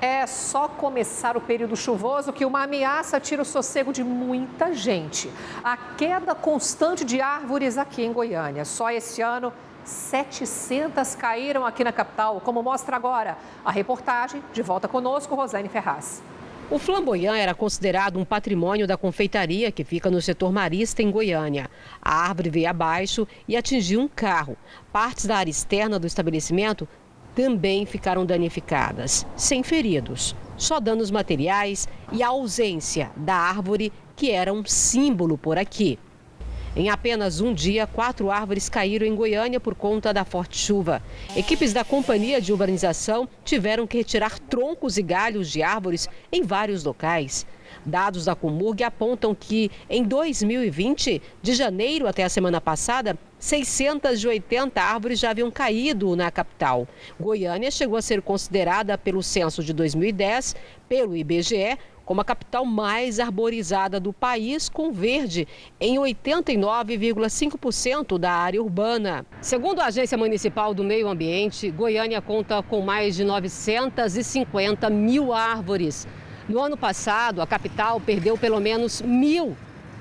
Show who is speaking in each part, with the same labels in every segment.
Speaker 1: É só começar o período chuvoso que uma ameaça tira o sossego de muita gente. A queda constante de árvores aqui em Goiânia. Só esse ano, 700 caíram aqui na capital, como mostra agora a reportagem. De volta conosco, Rosane Ferraz.
Speaker 2: O flamboyant era considerado um patrimônio da confeitaria que fica no setor marista em Goiânia. A árvore veio abaixo e atingiu um carro. Partes da área externa do estabelecimento também ficaram danificadas, sem feridos, só danos materiais e a ausência da árvore que era um símbolo por aqui. Em apenas um dia, 4 árvores caíram em Goiânia por conta da forte chuva. Equipes da Companhia de Urbanização tiveram que retirar troncos e galhos de árvores em vários locais. Dados da Comurg apontam que, em 2020, de janeiro até a semana passada, 680 árvores já haviam caído na capital. Goiânia chegou a ser considerada pelo censo de 2010, pelo IBGE, como a capital mais arborizada do país, com verde em 89,5% da área urbana. Segundo a Agência Municipal do Meio Ambiente, Goiânia conta com mais de 950 mil árvores. No ano passado, a capital perdeu pelo menos 1.000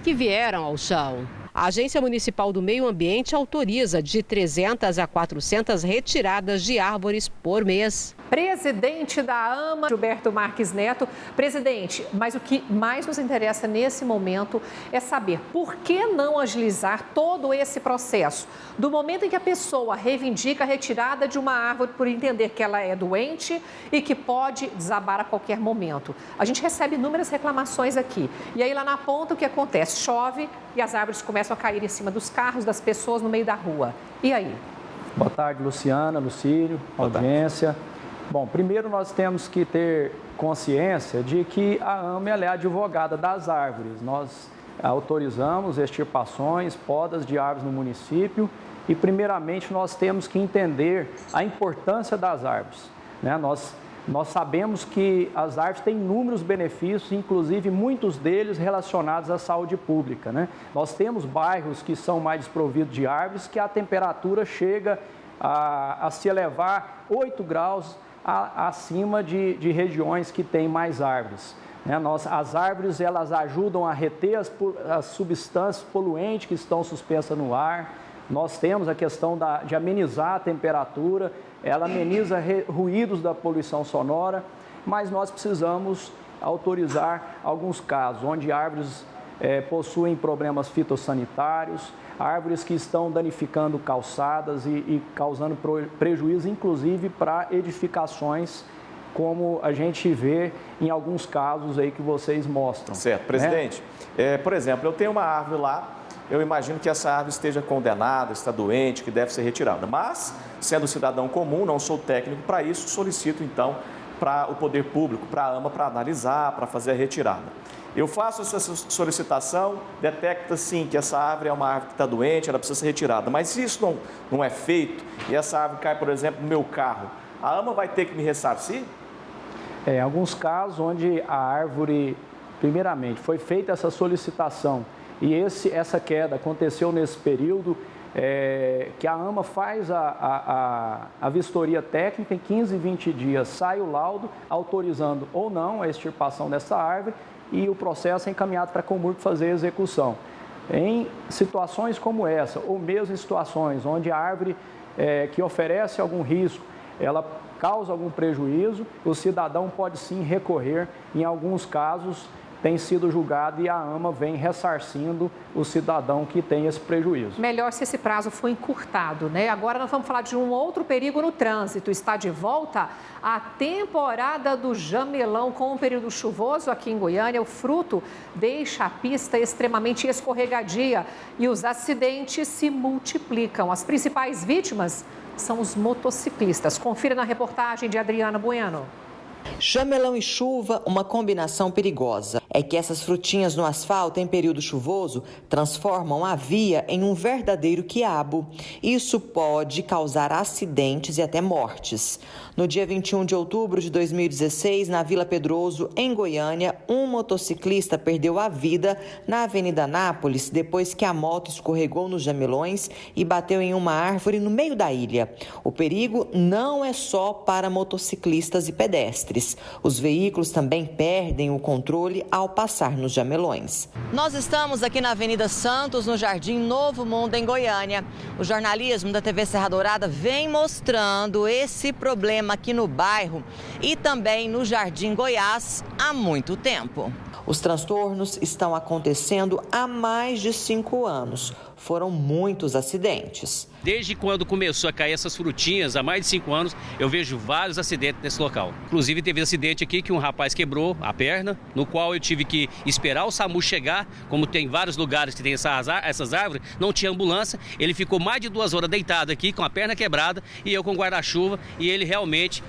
Speaker 2: que vieram ao chão. A Agência Municipal do Meio Ambiente autoriza de 300 a 400 retiradas de árvores por mês.
Speaker 1: Presidente da AMA, Gilberto Marques Neto. Presidente, mas o que mais nos interessa nesse momento é saber por que não agilizar todo esse processo. Do momento em que a pessoa reivindica a retirada de uma árvore por entender que ela é doente e que pode desabar a qualquer momento. A gente recebe inúmeras reclamações aqui. E aí lá na ponta o que acontece? Chove e as árvores começam a cair em cima dos carros, das pessoas no meio da rua. E aí?
Speaker 3: Boa tarde, Luciana, Lucílio, audiência. Bom, primeiro nós temos que ter consciência de que a AMA ela é a advogada das árvores. Nós autorizamos extirpações, podas de árvores no município e, primeiramente, nós temos que entender a importância das árvores, né? Nós sabemos que as árvores têm inúmeros benefícios, inclusive muitos deles relacionados à saúde pública, né? Nós temos bairros que são mais desprovidos de árvores, que a temperatura chega a se elevar 8 graus acima de regiões que têm mais árvores, né? As árvores elas ajudam a reter as substâncias poluentes que estão suspensas no ar. Nós temos a questão de amenizar a temperatura, ela ameniza ruídos da poluição sonora, mas nós precisamos autorizar alguns casos onde árvores possuem problemas fitossanitários, árvores que estão danificando calçadas e causando prejuízo, inclusive para edificações, como a gente vê em alguns casos aí que vocês mostram.
Speaker 4: Certo. Presidente,
Speaker 3: né?
Speaker 4: Por exemplo, eu tenho uma árvore lá, eu imagino que essa árvore esteja condenada, está doente, que deve ser retirada. Mas, sendo cidadão comum, não sou técnico para isso, solicito então para o poder público, para a AMA, para analisar, para fazer a retirada. Eu faço essa solicitação, detecta sim que essa árvore é uma árvore que está doente, ela precisa ser retirada. Mas se isso não é feito e essa árvore cai, por exemplo, no meu carro, a AMA vai ter que me ressarcir?
Speaker 3: Em alguns casos onde a árvore, primeiramente, foi feita essa solicitação e essa queda aconteceu nesse período, que a AMA faz a vistoria técnica, em 15, 20 dias sai o laudo autorizando ou não a extirpação dessa árvore e o processo é encaminhado para a Comurg fazer a execução. Em situações como essa, ou mesmo em situações onde a árvore que oferece algum risco, ela causa algum prejuízo, o cidadão pode sim recorrer. Em alguns casos tem sido julgado e a AMA vem ressarcindo o cidadão que tem esse prejuízo.
Speaker 1: Melhor se esse prazo for encurtado, né? Agora nós vamos falar de um outro perigo no trânsito. Está de volta a temporada do jamelão com um período chuvoso aqui em Goiânia. O fruto deixa a pista extremamente escorregadia e os acidentes se multiplicam. As principais vítimas são os motociclistas. Confira na reportagem de Adriana Bueno.
Speaker 5: Jamelão e chuva, uma combinação perigosa. É que essas frutinhas no asfalto em período chuvoso transformam a via em um verdadeiro quiabo. Isso pode causar acidentes e até mortes. No dia 21 de outubro de 2016, na Vila Pedroso, em Goiânia, um motociclista perdeu a vida na Avenida Nápoles depois que a moto escorregou nos jamelões e bateu em uma árvore no meio da ilha. O perigo não é só para motociclistas e pedestres. pedestres. Os veículos também perdem o controle ao passar nos jamelões. Nós estamos aqui na Avenida Santos, no Jardim Novo Mundo, em Goiânia. O jornalismo da TV Serra Dourada vem mostrando esse problema aqui no bairro e também no Jardim Goiás há muito tempo. Os transtornos estão acontecendo há mais de 5 anos. Foram muitos acidentes.
Speaker 6: Desde quando começou a cair essas frutinhas, há mais de 5 anos, eu vejo vários acidentes nesse local. Inclusive, teve um acidente aqui que um rapaz quebrou a perna, no qual eu tive que esperar o SAMU chegar. Como tem vários lugares que tem essas árvores, não tinha ambulância. Ele ficou mais de 2 horas deitado aqui, com a perna quebrada, e eu com guarda-chuva, e ele realmente,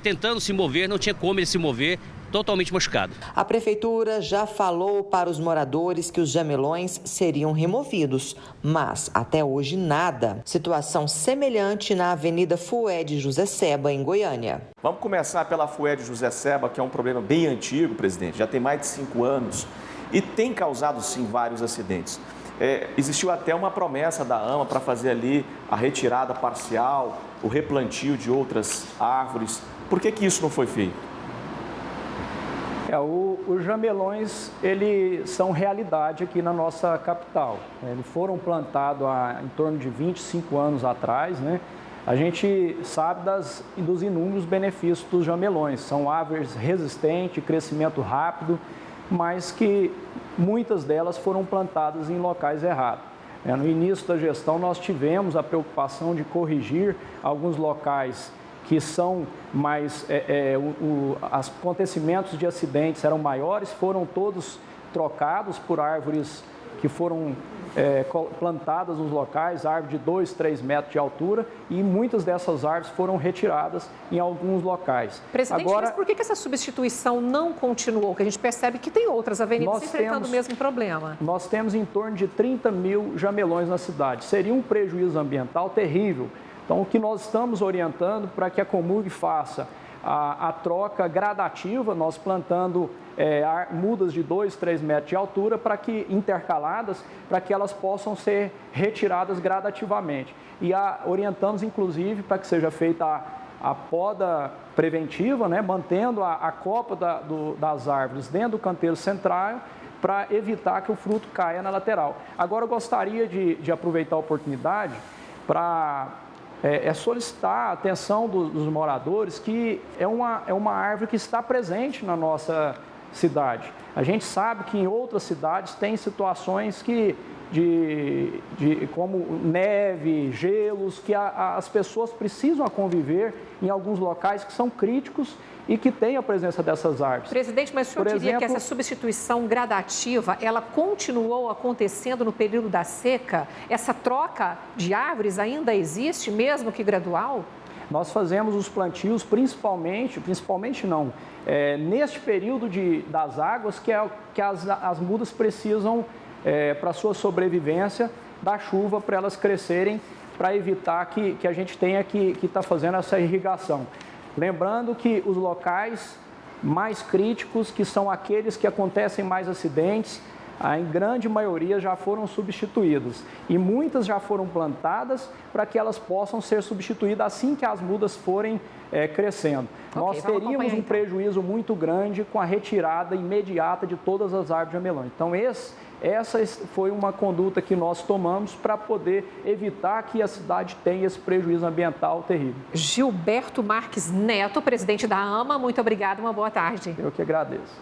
Speaker 6: tentando se mover, não tinha como ele se mover, totalmente machucado. A prefeitura já falou para os moradores que os jamelões seriam removidos, mas até hoje nada. Situação semelhante na Avenida Fued José Seba, em Goiânia.
Speaker 4: Vamos começar pela Fued José Seba, que é um problema bem antigo, presidente, já tem mais de 5 anos e tem causado, sim, vários acidentes. Existiu até uma promessa da AMA para fazer ali a retirada parcial, o replantio de outras árvores. Por que isso não foi feito?
Speaker 3: Os jamelões, eles são realidade aqui na nossa capital. Eles foram plantados há em torno de 25 anos atrás, né? A gente sabe dos inúmeros benefícios dos jamelões. São árvores resistentes, crescimento rápido, mas que muitas delas foram plantadas em locais errados. No início da gestão, nós tivemos a preocupação de corrigir alguns locais que são mais, os acontecimentos de acidentes eram maiores, foram todos trocados por árvores que foram plantadas nos locais, árvores de 2, 3 metros de altura, e muitas dessas árvores foram retiradas em alguns locais.
Speaker 1: Presidente, mas por que essa substituição não continuou? Porque a gente percebe que tem outras avenidas enfrentando o mesmo problema.
Speaker 3: Nós temos em torno de 30 mil jamelões na cidade. Seria um prejuízo ambiental terrível. Então, o que nós estamos orientando para que a Comurg faça a troca gradativa, nós plantando mudas de 2, 3 metros de altura, intercaladas, para que elas possam ser retiradas gradativamente. E orientamos, inclusive, para que seja feita a poda preventiva, né, mantendo a copa das árvores dentro do canteiro central, para evitar que o fruto caia na lateral. Agora, eu gostaria de aproveitar a oportunidade para solicitar a atenção dos moradores, que é uma árvore que está presente na nossa cidade. A gente sabe que em outras cidades tem situações como neve, gelos, que as pessoas precisam conviver em alguns locais que são críticos e que tem a presença dessas árvores.
Speaker 1: Presidente, mas o senhor diria que essa substituição gradativa, ela continuou acontecendo no período da seca? Essa troca de árvores ainda existe, mesmo que gradual?
Speaker 3: Nós fazemos os plantios principalmente não, neste período das águas que as mudas precisam para sua sobrevivência da chuva, para elas crescerem, para evitar que a gente tenha que estar fazendo essa irrigação. Lembrando que os locais mais críticos, que são aqueles que acontecem mais acidentes, em grande maioria já foram substituídos. E muitas já foram plantadas para que elas possam ser substituídas assim que as mudas forem crescendo. Nós teríamos um prejuízo muito grande com a retirada imediata de todas as árvores de jamelão. Então, essa foi uma conduta que nós tomamos para poder evitar que a cidade tenha esse prejuízo ambiental terrível.
Speaker 1: Gilberto Marques Neto, presidente da AMA, muito obrigado, uma boa tarde.
Speaker 3: Eu que agradeço.